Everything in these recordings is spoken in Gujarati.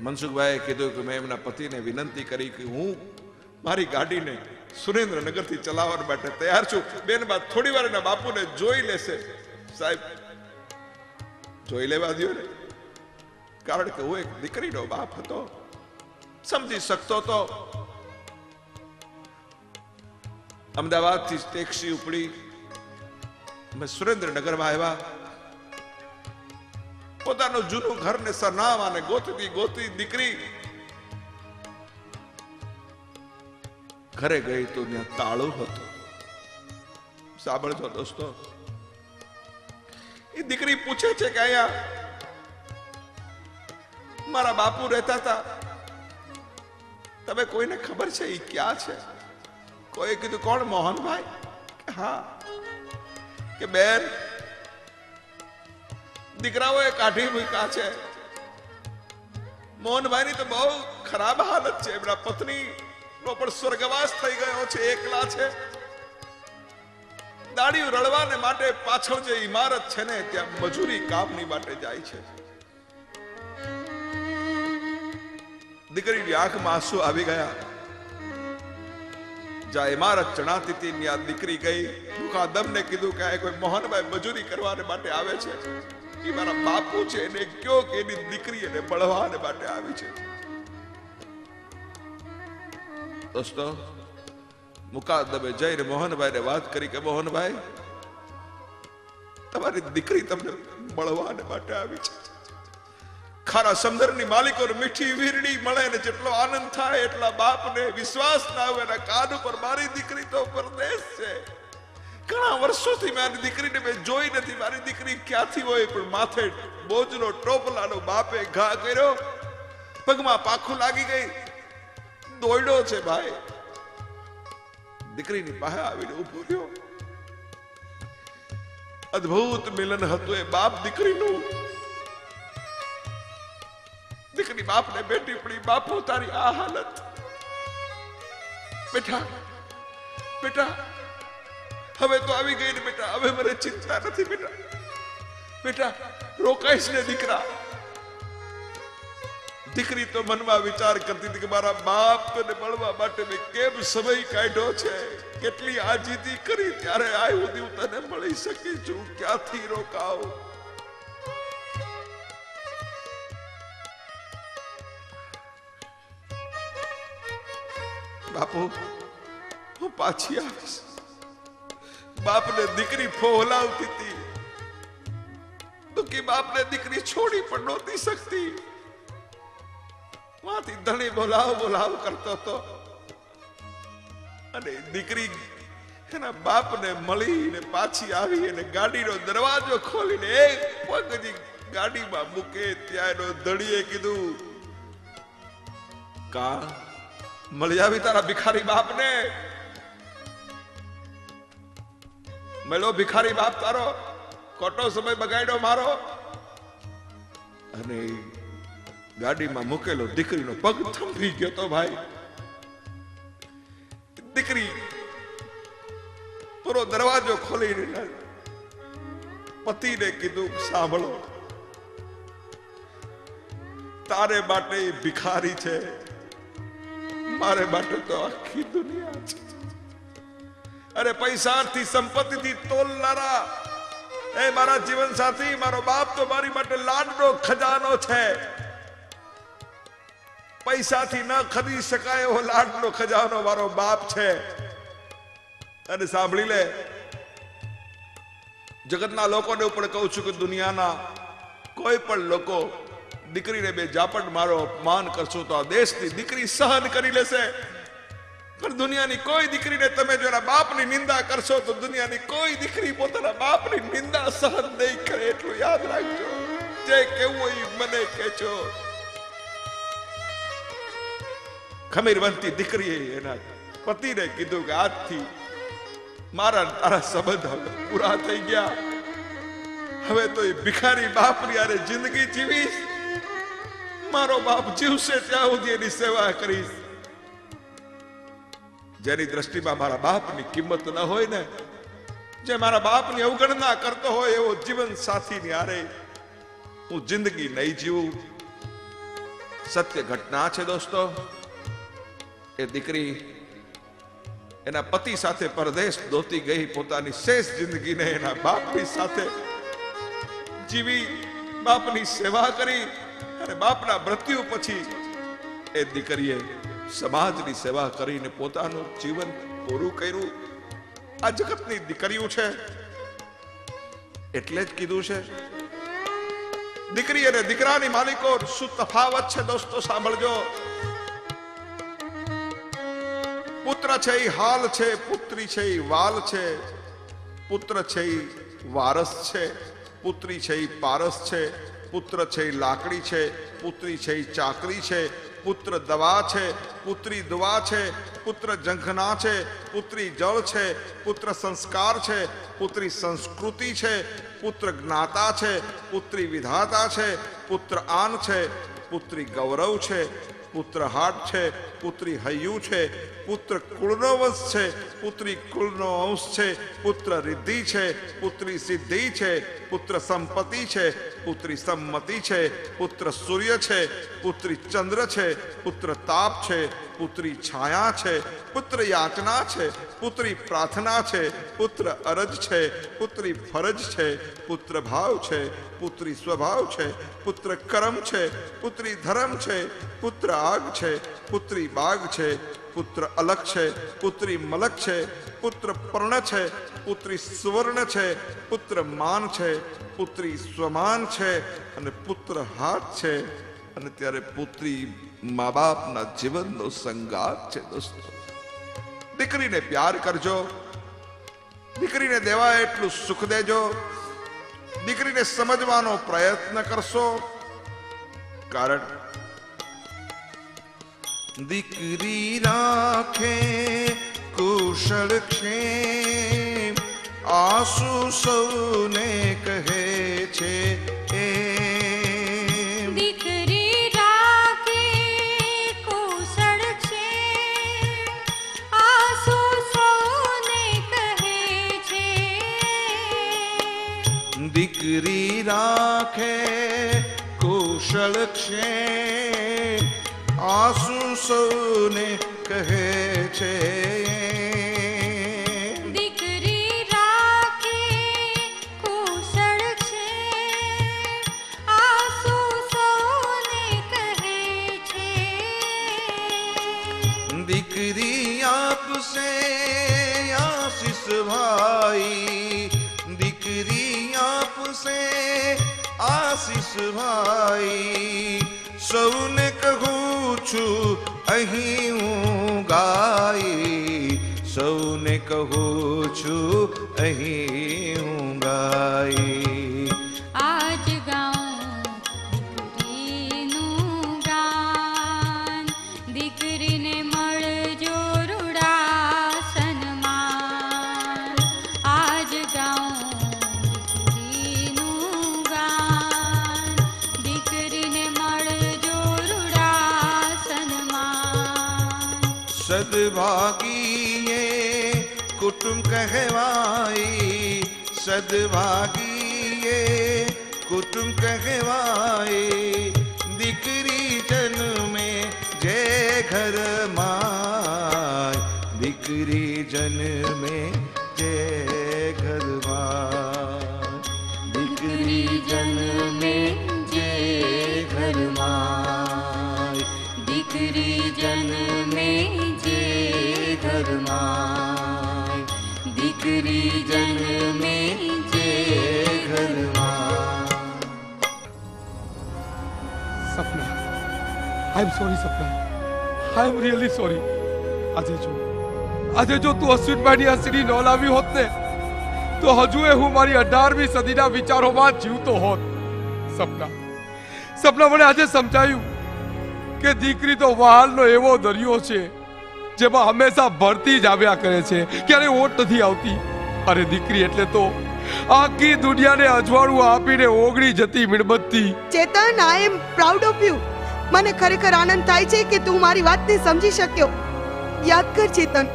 મનસુખભાઈએ કીધું કે મેં એમના પતિને વિનંતી કરી કે હું મારી ગાડીને સુરેન્દ્રનગરથી ચલાવવા માટે તૈયાર છું. બેન બાદ થોડી વાર એના બાપુને જોઈ લેશે. સાહેબ જોઈ લેવા દો ને, કારણ કે હું એક દીકરીનો બાપ હતો, સમજી શકતો હતો. અમદાવાદથી ટેક્સી ઉપડી, અમે સુરેન્દ્રનગરમાં આવ્યા. પોતાનું જૂનું ઘર ને સરનામાને ગોતતી ગોતતી દીકરી ઘરે ગઈ તો ત્યાં તાળું હતું. સાંભળજો દોસ્તો, એ દીકરી પૂછે છે કે અહીંયા મારા બાપુ રહેતા હતા, તમે કોઈને ખબર છે એ ક્યાં છે? કોઈ કીધું કોણ? મોહનભાઈ. હા. કે બેન, દીકરાઓએ કાઢી મૂક્યા છે. મોહનભાઈની તો બહુ ખરાબ હાલત છે. એમના પત્ની નો પણ સ્વર્ગવાસ થઈ ગયો છે, એકલા છે. દાડીઓ રળવાને માટે પાછળ જે ઇમારત છે ને ત્યાં મજૂરી કામની માટે જાય છે. દીકરીની આંખમાં આંસુ આવી ગયા. જ્યાં ઇમારત ચણાતી હતી ત્યાં દીકરી ગઈ. મુકાદમને કીધું કે કોઈ મોહનભાઈ મજૂરી કરવા માટે આવે છે, એ મારા બાપુ છે, એને કયો કે એની દીકરી એને મળવા માટે આવી છે. દોસ્તો, મુકાદમે જઈને મોહનભાઈને વાત કરી કે મોહનભાઈ, તમારી દીકરી તમને મળવા માટે આવી છે. ખારા સમંદરની માલિકો મીઠી વીરડી મળે ને જેટલો આનંદ થાય એટલા બાપને વિશ્વાસ ના આવે. એના કાન ઉપર મારી દીકરી તો પરદેશ છે. ઘણા વર્ષોથી મારી દીકરીને મેં જોઈ નથી. મારી દીકરી ક્યાંથી હોય? પણ માથે બોજનો ટોપલાનો બાપે ઘા કર્યો, પગમાં પાખું લાગી ગઈ, દોડ્યો છે ભાઈ. દીકરીની પાસે આવીને ઉભો રહ્યો. અદ્ભુત મિલન હતું એ બાપ દીકરીનું. દીકરી બાપને બેટી પડી, બાપુ તારી આ હાલત. બેટા બેટા હવે તો આવી ગઈ ને બેટા, હવે મને ચિંતા નથી બેટા. બેટા રોકાઈશ ને દીકરા. દીકરી તો મનમાં વિચાર કરતી હતી કે મારા બાપને મળવા માટે મેં કેમ સમય કાઢ્યો છે, કેટલી આજીજી કરી, ત્યારે આવ્યું હું તને મળી શકી છું, ક્યાંથી રોકાવ? બાપુ હું પાછી આવીશ. બાપને દીકરી ફોહલાવતી હતી. દુઃખી બાપને દીકરી છોડી પણ નહોતી શકતી. માંથી ધણી બોલાવ બોલાવ કરતો હતો. અને દીકરી એના બાપને મળીને પાછી આવી અને ગાડીનો દરવાજો ખોલીને એક પગ ગાડીમાં મૂકે ત્યાં એનો ધણીએ કીધું, કા મળી આવી તારા ભિખારી બાપને? મળ્યો ભિખારી બાપ તારો? ખોટો સમય બગાડ્યો મારો? અને ગાડીમાં મૂકેલો દીકરીનો પગ થંભી ગયો તો ભાઈ. દીકરી પૂરો દરવાજો ખોલીને પતિને કીધું, સાંભળો, તારે માટે ભિખારી છે, મારે માટે તો આખી દુનિયા છે. અરે પૈસાથી સંપત્તિથી તોલનારા એ મારા જીવન સાથી, મારો બાપ તો મારી માટે લાડનો ખજાનો છે. પૈસાથી ન ખરીદી શકાય એવો લાડનો ખજાનો મારો બાપ છે. અને સાંભળી લે, જગતના લોકોને પણ કહું છું કે દુનિયાના કોઈ પણ લોકો દીકરીને બે ઝાપટ મારો અપમાન કરશો તો આ દેશની દીકરી સહન કરી લેશે. પણ દુનિયાની કોઈ દીકરીને તમે જો એના બાપની નિંદા કરશો તો દુનિયાની કોઈ દીકરી પોતાના બાપની નિંદા સહન નહીં કરે. એટલું યાદ રાખજો. જે કેવું હોય મને કહેજો. ખમીરવંતી દીકરીએ એના પતિને કીધું કે આજથી મારા તારા સંબંધ હવે પૂરા થઈ ગયા. હવે તો એ ભિખારી બાપની યારે જિંદગી જીવીશ. મારો બાપ જીવશે ત્યાં સુધી એની સેવા કરીશ. જેની દ્રષ્ટિમાં મારા બાપની કિંમત ન હોય ને, જે મારા બાપની અવગણના કરતો હોય એવો જીવન સાથીની હારે હું જિંદગી નહીં જીવું. સત્ય ઘટના છે દોસ્તો. એ દીકરી એના પતિ સાથે પરદેશ દોતી ગઈ, પોતાની શેષ જિંદગીને એના બાપની સાથે જીવી, બાપની સેવા કરી, અને બાપના મૃત્યુ પછી એ દીકરીએ સમાજની સેવા કરીને પોતાનું જીવન પૂરું કર્યું. આ જગતની દીકરીઓ છે એટલે જ કીધું છે દીકરી અને દીકરાની માલિકો શું તફાવત છે દોસ્તો, સાંભળજો. પુત્ર છે એ હાલ છે, પુત્રી છે એ વાલ છે, પુત્ર છે એ વારસ છે, પુત્રી છે એ પારસ છે, પુત્ર છે એ લાકડી છે, પુત્રી છે એ ચાકરી છે, પુત્ર દવા છે, પુત્રી દુવા છે, પુત્ર ઝંખના છે, પુત્રી જળ છે, પુત્ર સંસ્કાર છે, પુત્રી સંસ્કૃતિ છે, પુત્ર જ્ઞાતા છે, પુત્રી વિધાતા છે, પુત્ર આન છે, પુત્રી ગૌરવ છે, પુત્ર હાટ છે, પુત્રી હૈયું છે, પુત્ર કુળનો વંશ છે, પુત્રી કુળનો અંશ છે, પુત્ર રિદ્ધિ છે, પુત્રી સિદ્ધિ છે, પુત્ર સંપત્તિ છે, પુત્રી સંમતિ છે, પુત્ર સૂર્ય છે, પુત્રી ચંદ્ર છે, પુત્ર તાપ છે, પુત્રી છાયા છે, પુત્ર યાચના છે, પુત્રી પ્રાર્થના છે, પુત્ર અરજ છે, પુત્રી ફરજ છે, પુત્ર ભાવ છે, પુત્રી સ્વભાવ છે, પુત્ર કર્મ છે, પુત્રી ધર્મ છે, પુત્ર આગ છે, પુત્રી બાગ છે, પુત્ર અલક છે, પુત્રી મલક છે, પુત્ર પર્ણ છે, પુત્રી સુવર્ણ છે, પુત્ર માન છે, પુત્રી સ્વમાન છે, અને પુત્ર હાથ છે. અને ત્યારે પુત્રી મા બાપના જીવનનો સંગાત છે દોસ્તો. દીકરીને પ્યાર કરજો, દીકરીને દેવાય એટલું સુખ દેજો, દીકરીને સમજવાનો પ્રયત્ન કરશો. કારણ દીકરી રાખે કુશળ ક્ષેમ, આંસુ સૌને કહે છે એમ. દીકરી રાખે કુશળ ક્ષેમ, આંસુ સૌને કહે છે. દીકરી રાખે કુશળ ક્ષેમ, આંસુ સૌને કહે છે. દીકરી રાખે કુશળ ક્ષેમ, આંસુ સૌને કહે છે. દીકરી આપસે આશીષ ભાઈ, દીકરી આપસે આશીષ ભાઈ, સૌને કહું છું અહીં હું ગાઈ, સૌને કહું છું અહીં હું ગાઈ. આજ ગાઉં દીકરીનું ગાન, દીકરીને મળજો રૂડા સન્માન. આજ ગાઉં દીકરીનું ગાન, દીકરીને મળજો રૂડા સન્માન. સદભાગી એ કુટુંબ કહેવાય, સદભાગી એ કુટુંબ કહેવાય. દીકરી જન્મે જે ઘરમાં, દીકરી જન્મે જે ઘરમાં, દીકરી જન્મે જે ઘરમાં, દીકરી જન્મે જે ઘરમાં, દીકરી જન્મે જે ઘરમાં. Sapna, I am sorry Sapna, I am really sorry. આજે જો તું અશ્વિનભાઈની આ સીડી ન લાવી હોત ને, તો હજુ હું મારી 18મી સદીના વિચારોમાં જીવતો હોત. સપના મને આજે સમજાયું કે દીકરી તો વહાલનો એવો દરિયો છે જેમાં હંમેશા ભરતી જ આવ્યા કરે છે, ક્યારે ઓટ નથી આવતી. અરે દીકરી એટલે તો આખી દુનિયાને અજવાળું આપીને ઓગળી જતી મીણબત્તી. ચેતન, આઈ એમ પ્રાઉડ ઓફ યુ. મને ખરેખર આનંદ થાય છે કે તું મારી વાતને સમજી શક્યો. યાદ કર ચેતન,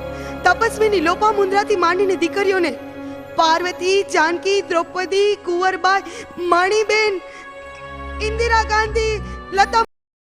તપસ્વીની લોપામુદ્રાથી માંડીને દીકરીઓને પાર્વતી, જાનકી, દ્રૌપદી, કુંવરબાઈ, મણિબેન, ઇન્દિરા ગાંધી, લતા